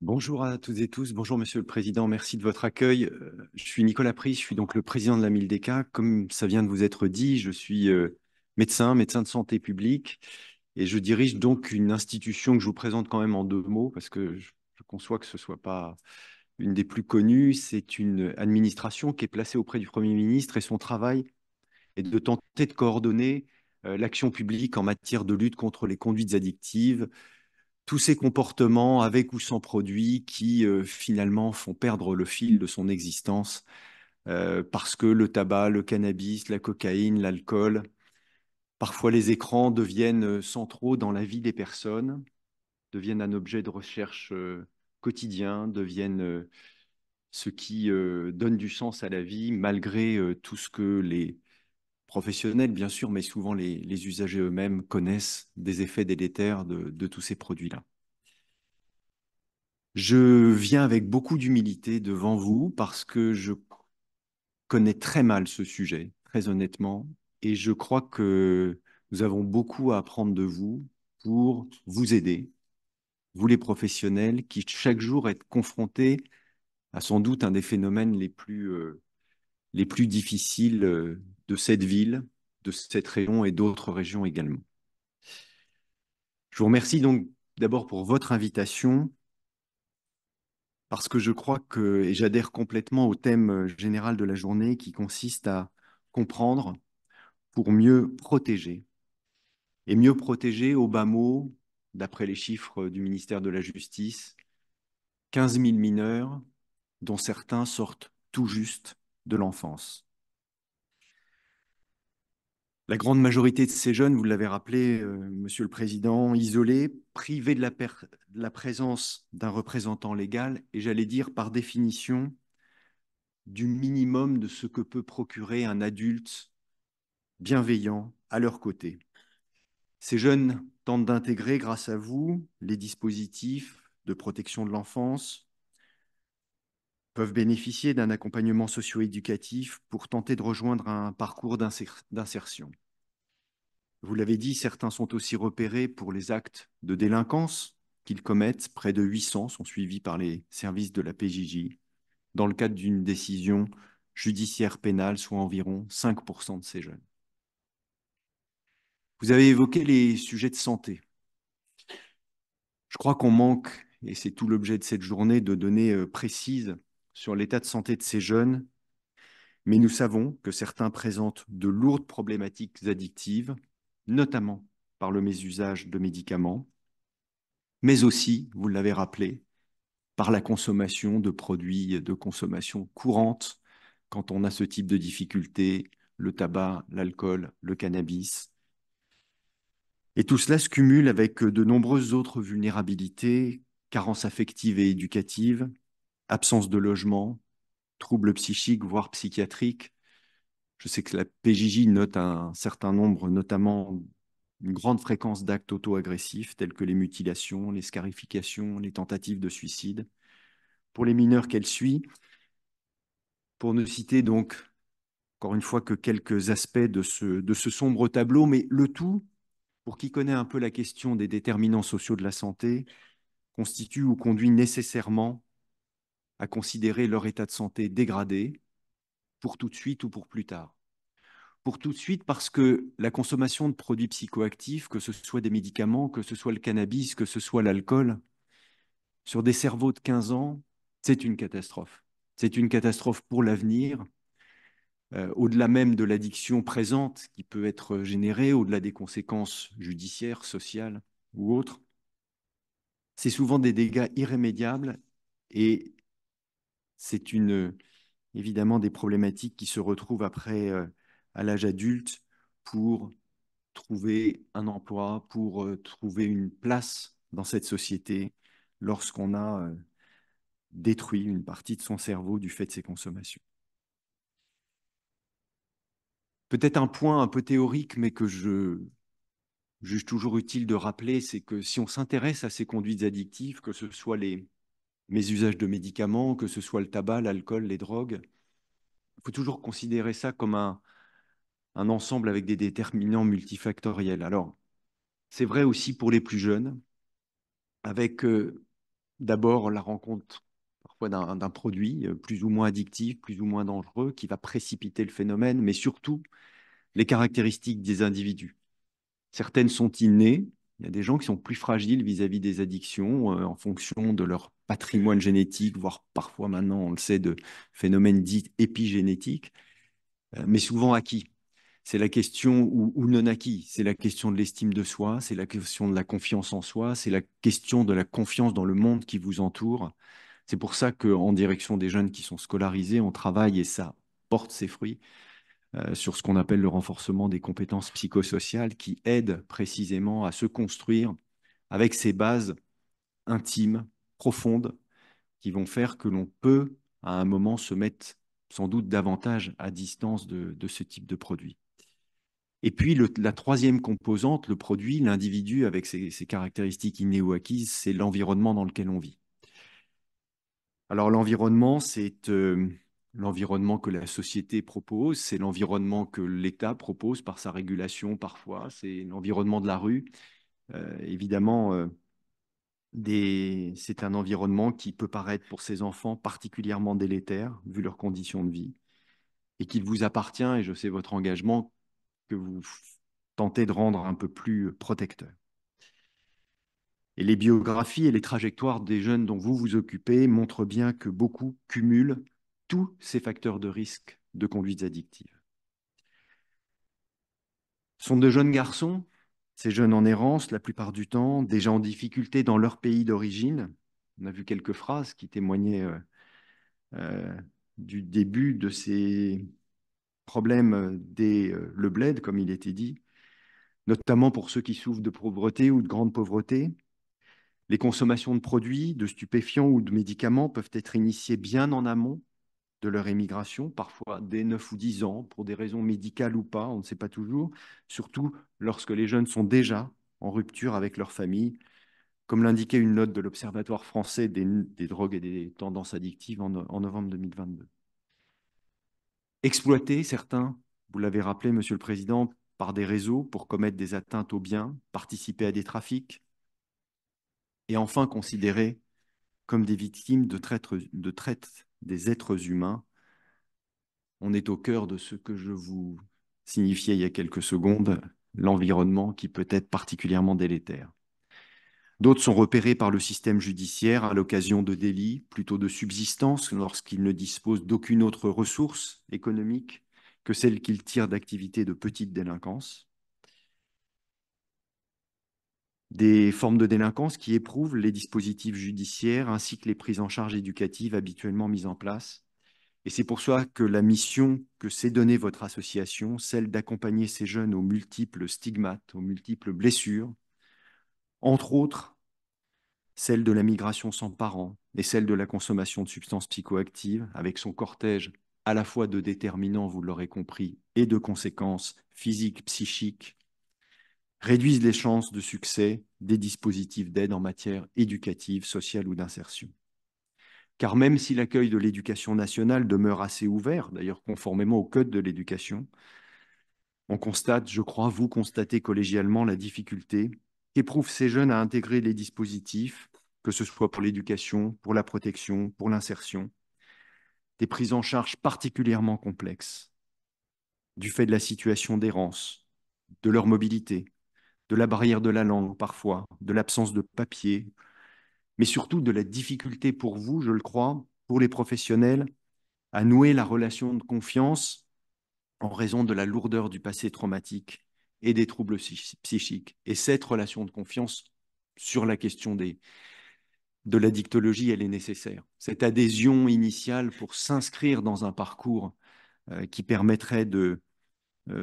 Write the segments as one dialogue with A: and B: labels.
A: Bonjour à toutes et tous. Bonjour, Monsieur le Président. Merci de votre accueil. Je suis Nicolas Pris, je suis donc le président de la Mildeca. Comme ça vient de vous être dit, je suis médecin de santé publique, et je dirige donc une institution que je vous présente quand même en deux mots parce que je conçois que ce ne soit pas une des plus connues. C'est une administration qui est placée auprès du Premier ministre, et son travail est de tenter de coordonner l'action publique en matière de lutte contre les conduites addictives, tous ces comportements avec ou sans produit qui finalement font perdre le fil de son existence, parce que le tabac, le cannabis, la cocaïne, l'alcool, parfois les écrans deviennent centraux dans la vie des personnes, deviennent un objet de recherche quotidien, deviennent ce qui donne du sens à la vie, malgré tout ce que les professionnels, bien sûr, mais souvent les usagers eux-mêmes connaissent des effets délétères de tous ces produits-là. Je viens avec beaucoup d'humilité devant vous parce que je connais très mal ce sujet, très honnêtement, et je crois que nous avons beaucoup à apprendre de vous pour vous aider, vous les professionnels qui chaque jour êtes confrontés à sans doute un des phénomènes les plus difficiles de cette ville, de cette région et d'autres régions également. Je vous remercie donc d'abord pour votre invitation, parce que je crois que, et j'adhère complètement au thème général de la journée qui consiste à comprendre pour mieux protéger. Et mieux protéger, au bas mot, d'après les chiffres du ministère de la Justice, 15 000 mineurs, dont certains sortent tout juste de l'enfance. La grande majorité de ces jeunes, vous l'avez rappelé, Monsieur le Président, isolés, privés de la présence d'un représentant légal, et j'allais dire par définition, du minimum de ce que peut procurer un adulte bienveillant à leur côté. Ces jeunes tentent d'intégrer, grâce à vous, les dispositifs de protection de l'enfance, peuvent bénéficier d'un accompagnement socio-éducatif pour tenter de rejoindre un parcours d'insertion. Vous l'avez dit, certains sont aussi repérés pour les actes de délinquance qu'ils commettent. Près de 800 sont suivis par les services de la PJJ dans le cadre d'une décision judiciaire pénale, soit environ 5% de ces jeunes. Vous avez évoqué les sujets de santé. Je crois qu'on manque, et c'est tout l'objet de cette journée, de données précises sur l'état de santé de ces jeunes, mais nous savons que certains présentent de lourdes problématiques addictives, notamment par le mésusage de médicaments, mais aussi, vous l'avez rappelé, par la consommation de produits de consommation courante quand on a ce type de difficultés, le tabac, l'alcool, le cannabis. Et tout cela se cumule avec de nombreuses autres vulnérabilités, carences affectives et éducatives, absence de logement, troubles psychiques, voire psychiatriques. Je sais que la PJJ note un certain nombre, notamment une grande fréquence d'actes auto-agressifs tels que les mutilations, les scarifications, les tentatives de suicide. Pour les mineurs qu'elle suit, pour ne citer donc encore une fois que quelques aspects de ce sombre tableau, mais le tout, pour qui connaît un peu la question des déterminants sociaux de la santé, constitue ou conduit nécessairement à considérer leur état de santé dégradé pour tout de suite ou pour plus tard. Pour tout de suite parce que la consommation de produits psychoactifs, que ce soit des médicaments, que ce soit le cannabis, que ce soit l'alcool, sur des cerveaux de 15 ans, c'est une catastrophe. C'est une catastrophe pour l'avenir, au-delà même de l'addiction présente qui peut être générée, au-delà des conséquences judiciaires, sociales ou autres. C'est souvent des dégâts irrémédiables, et c'est évidemment des problématiques qui se retrouvent après à l'âge adulte pour trouver un emploi, pour trouver une place dans cette société lorsqu'on a détruit une partie de son cerveau du fait de ses consommations. Peut-être un point un peu théorique, mais que je juge toujours utile de rappeler, c'est que si on s'intéresse à ces conduites addictives, que ce soit les mésusages de médicaments, que ce soit le tabac, l'alcool, les drogues, il faut toujours considérer ça comme un ensemble avec des déterminants multifactoriels. Alors, c'est vrai aussi pour les plus jeunes, avec D'abord, la rencontre parfois d'un produit plus ou moins addictif, plus ou moins dangereux, qui va précipiter le phénomène, mais surtout les caractéristiques des individus. Certaines sont innées. Il y a des gens qui sont plus fragiles vis-à-vis des addictions en fonction de leur patrimoine génétique, voire parfois maintenant, on le sait, de phénomènes dits épigénétiques, mais souvent acquis. C'est la question, ou non acquis, c'est la question de l'estime de soi, c'est la question de la confiance en soi, c'est la question de la confiance dans le monde qui vous entoure. C'est pour ça qu'en direction des jeunes qui sont scolarisés, on travaille et ça porte ses fruits sur ce qu'on appelle le renforcement des compétences psychosociales qui aident précisément à se construire avec ces bases intimes, profondes, qui vont faire que l'on peut à un moment se mettre sans doute davantage à distance de ce type de produit. Et puis la troisième composante, le produit, l'individu avec ses caractéristiques innées ou acquises, c'est l'environnement dans lequel on vit. Alors l'environnement, c'est l'environnement que la société propose, c'est l'environnement que l'État propose par sa régulation parfois, c'est l'environnement de la rue. Évidemment, c'est un environnement qui peut paraître pour ces enfants particulièrement délétère, vu leurs conditions de vie, et qu'il vous appartient, et je sais votre engagement, que vous tentez de rendre un peu plus protecteur. Et les biographies et les trajectoires des jeunes dont vous vous occupez montrent bien que beaucoup cumulent tous ces facteurs de risque de conduites addictives. Ce sont de jeunes garçons, ces jeunes en errance la plupart du temps, déjà en difficulté dans leur pays d'origine. On a vu quelques phrases qui témoignaient euh, du début de ces problèmes dès le bled, comme il était dit, notamment pour ceux qui souffrent de pauvreté ou de grande pauvreté. Les consommations de produits, de stupéfiants ou de médicaments peuvent être initiées bien en amont de leur émigration, parfois dès 9 ou 10 ans, pour des raisons médicales ou pas, on ne sait pas toujours, surtout lorsque les jeunes sont déjà en rupture avec leur famille, comme l'indiquait une note de l'Observatoire français des drogues et des tendances addictives en novembre 2022. Exploiter certains, vous l'avez rappelé, Monsieur le Président, par des réseaux pour commettre des atteintes aux biens, participer à des trafics, et enfin considérés comme des victimes de traite des êtres humains. On est au cœur de ce que je vous signifiais il y a quelques secondes, l'environnement qui peut être particulièrement délétère. D'autres sont repérés par le système judiciaire à l'occasion de délits, plutôt de subsistance, lorsqu'ils ne disposent d'aucune autre ressource économique que celle qu'ils tirent d'activités de petite délinquance. Des formes de délinquance qui éprouvent les dispositifs judiciaires ainsi que les prises en charge éducatives habituellement mises en place. Et c'est pour ça que la mission que s'est donnée votre association, celle d'accompagner ces jeunes aux multiples stigmates, aux multiples blessures, entre autres celle de la migration sans parents et celle de la consommation de substances psychoactives, avec son cortège à la fois de déterminants, vous l'aurez compris, et de conséquences physiques, psychiques, réduisent les chances de succès des dispositifs d'aide en matière éducative, sociale ou d'insertion. Car même si l'accueil de l'éducation nationale demeure assez ouvert, d'ailleurs conformément au Code de l'éducation, on constate, je crois, vous constatez collégialement la difficulté qu'éprouvent ces jeunes à intégrer les dispositifs, que ce soit pour l'éducation, pour la protection, pour l'insertion, des prises en charge particulièrement complexes, du fait de la situation d'errance, de leur mobilité, de la barrière de la langue parfois, de l'absence de papier, mais surtout de la difficulté pour vous, je le crois, pour les professionnels, à nouer la relation de confiance en raison de la lourdeur du passé traumatique et des troubles psychiques. Et cette relation de confiance sur la question de la dictologie, elle est nécessaire. Cette adhésion initiale pour s'inscrire dans un parcours qui permettrait de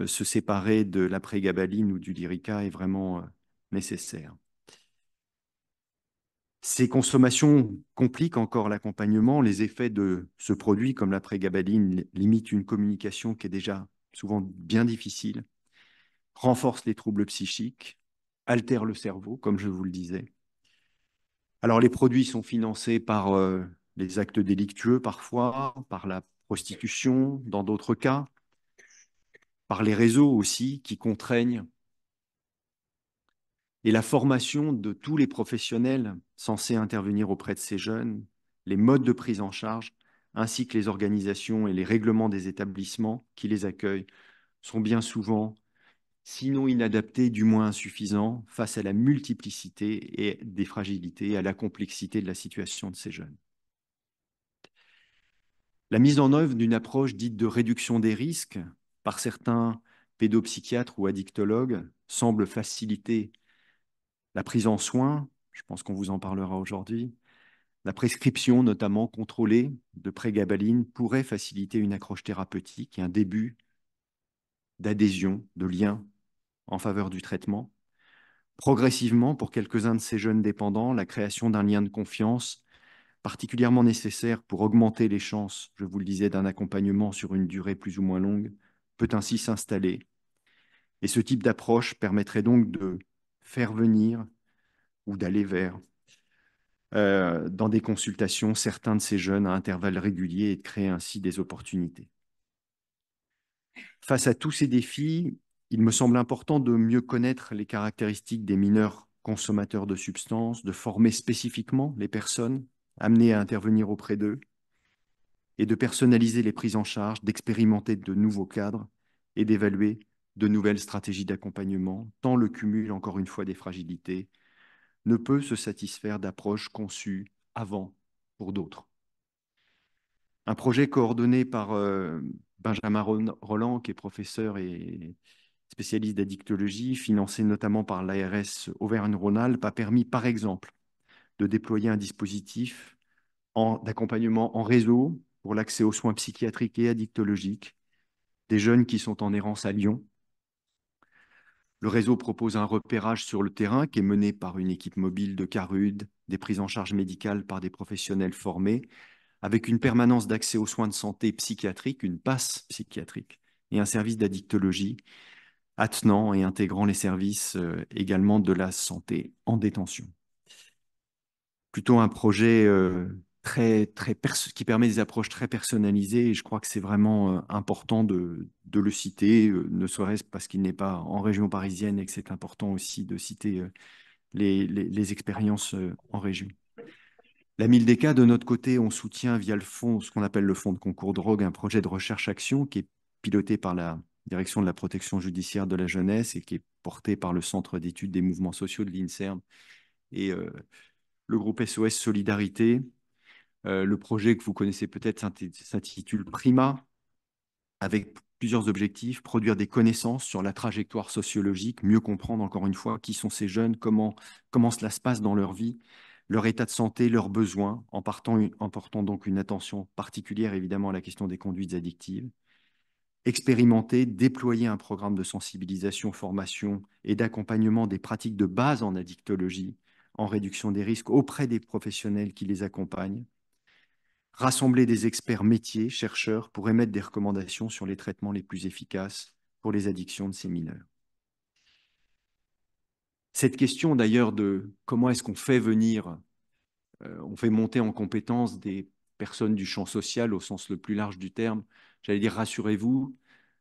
A: se séparer de la prégabaline ou du lyrica est vraiment nécessaire. Ces consommations compliquent encore l'accompagnement. Les effets de ce produit, comme la prégabaline, limitent une communication qui est déjà souvent bien difficile, renforcent les troubles psychiques, altèrent le cerveau, comme je vous le disais. Alors, les produits sont financés par les actes délictueux parfois, par la prostitution dans d'autres cas, par les réseaux aussi qui contraignent Et la formation de tous les professionnels censés intervenir auprès de ces jeunes, les modes de prise en charge, ainsi que les organisations et les règlements des établissements qui les accueillent, sont bien souvent, sinon inadaptés, du moins insuffisants face à la multiplicité et des fragilités et à la complexité de la situation de ces jeunes. La mise en œuvre d'une approche dite de réduction des risques par certains pédopsychiatres ou addictologues semble faciliter la prise en soin, je pense qu'on vous en parlera aujourd'hui, la prescription notamment contrôlée de prégabalines pourrait faciliter une accroche thérapeutique et un début d'adhésion, de lien en faveur du traitement. Progressivement, pour quelques-uns de ces jeunes dépendants, la création d'un lien de confiance particulièrement nécessaire pour augmenter les chances, je vous le disais, d'un accompagnement sur une durée plus ou moins longue, peut ainsi s'installer. Et ce type d'approche permettrait donc de faire venir ou d'aller vers dans des consultations certains de ces jeunes à intervalles réguliers et de créer ainsi des opportunités. Face à tous ces défis, il me semble important de mieux connaître les caractéristiques des mineurs consommateurs de substances, de former spécifiquement les personnes amenées à intervenir auprès d'eux et de personnaliser les prises en charge, d'expérimenter de nouveaux cadres et d'évaluer de nouvelles stratégies d'accompagnement, tant le cumul, encore une fois, des fragilités ne peut se satisfaire d'approches conçues avant pour d'autres. Un projet coordonné par Benjamin Roland, qui est professeur et spécialiste d'addictologie, financé notamment par l'ARS Auvergne-Rhône-Alpes, a permis, par exemple, de déployer un dispositif d'accompagnement en réseau pour l'accès aux soins psychiatriques et addictologiques des jeunes qui sont en errance à Lyon. Le réseau propose un repérage sur le terrain qui est mené par une équipe mobile de CARUD, des prises en charge médicales par des professionnels formés, avec une permanence d'accès aux soins de santé psychiatriques, une passe psychiatrique, et un service d'addictologie attenant et intégrant les services également de la santé en détention. Plutôt un projet qui permet des approches très personnalisées et je crois que c'est vraiment important de le citer, ne serait-ce parce qu'il n'est pas en région parisienne et que c'est important aussi de citer les expériences en région. La Mildeka, de notre côté, on soutient via le fonds, ce qu'on appelle le fonds de concours drogue, un projet de recherche-action qui est piloté par la Direction de la protection judiciaire de la jeunesse et qui est porté par le Centre d'études des mouvements sociaux de l'INSERM et le groupe SOS Solidarité. Le projet que vous connaissez peut-être s'intitule Prima, avec plusieurs objectifs: produire des connaissances sur la trajectoire sociologique, mieux comprendre encore une fois qui sont ces jeunes, comment cela se passe dans leur vie, leur état de santé, leurs besoins, en portant donc une attention particulière évidemment à la question des conduites addictives. Expérimenter, déployer un programme de sensibilisation, formation et d'accompagnement des pratiques de base en addictologie, en réduction des risques auprès des professionnels qui les accompagnent. Rassembler des experts métiers, chercheurs, pour émettre des recommandations sur les traitements les plus efficaces pour les addictions de ces mineurs. Cette question d'ailleurs de comment est-ce qu'on fait venir, on fait monter en compétence des personnes du champ social au sens le plus large du terme, j'allais dire rassurez-vous,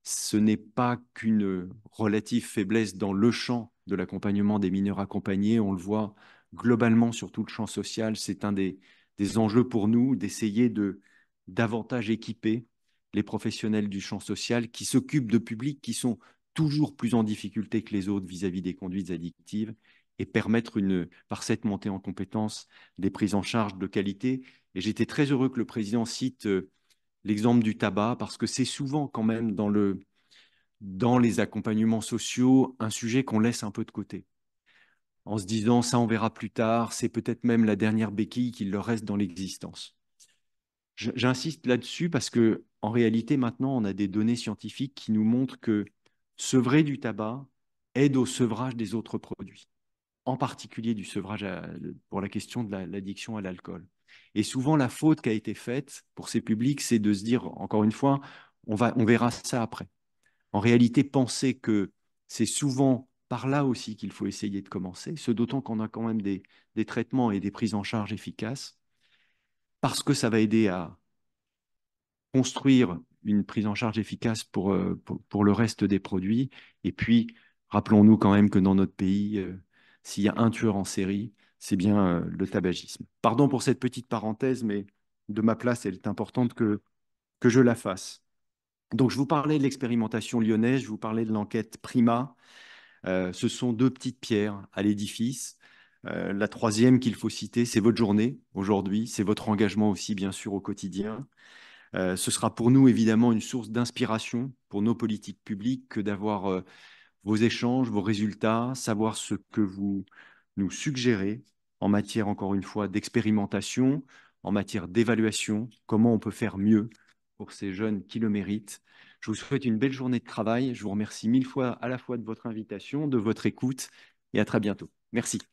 A: ce n'est pas qu'une relative faiblesse dans le champ de l'accompagnement des mineurs accompagnés. On le voit globalement sur tout le champ social. C'est un des enjeux pour nous d'essayer de davantage équiper les professionnels du champ social qui s'occupent de publics qui sont toujours plus en difficulté que les autres vis-à-vis des conduites addictives et permettre par cette montée en compétences des prises en charge de qualité. Et j'étais très heureux que le président cite l'exemple du tabac, parce que c'est souvent quand même dans les accompagnements sociaux un sujet qu'on laisse un peu de côté, en se disant ça on verra plus tard, c'est peut-être même la dernière béquille qu'il leur reste dans l'existence. J'insiste là-dessus parce que en réalité maintenant on a des données scientifiques qui nous montrent que sevrer du tabac aide au sevrage des autres produits, en particulier du sevrage pour la question de l'addiction à l'alcool. Et souvent, la faute qui a été faite pour ces publics, c'est de se dire, encore une fois, on verra ça après. En réalité, penser que c'est souvent par là aussi qu'il faut essayer de commencer, ce d'autant qu'on a quand même des traitements et des prises en charge efficaces, parce que ça va aider à construire une prise en charge efficace pour le reste des produits. Et puis, rappelons-nous quand même que dans notre pays, s'il y a un tueur en série, c'est bien le tabagisme. Pardon pour cette petite parenthèse, mais de ma place, elle est importante que je la fasse. Donc, je vous parlais de l'expérimentation lyonnaise, je vous parlais de l'enquête Prima. Ce sont deux petites pierres à l'édifice. La troisième qu'il faut citer, c'est votre journée aujourd'hui, c'est votre engagement aussi, bien sûr, au quotidien. Ce sera pour nous, évidemment, une source d'inspiration pour nos politiques publiques que d'avoir vos échanges, vos résultats, savoir ce que vous nous suggérez en matière, encore une fois, d'expérimentation, en matière d'évaluation, comment on peut faire mieux pour ces jeunes qui le méritent. Je vous souhaite une belle journée de travail. Je vous remercie mille fois à la fois de votre invitation, de votre écoute et à très bientôt. Merci.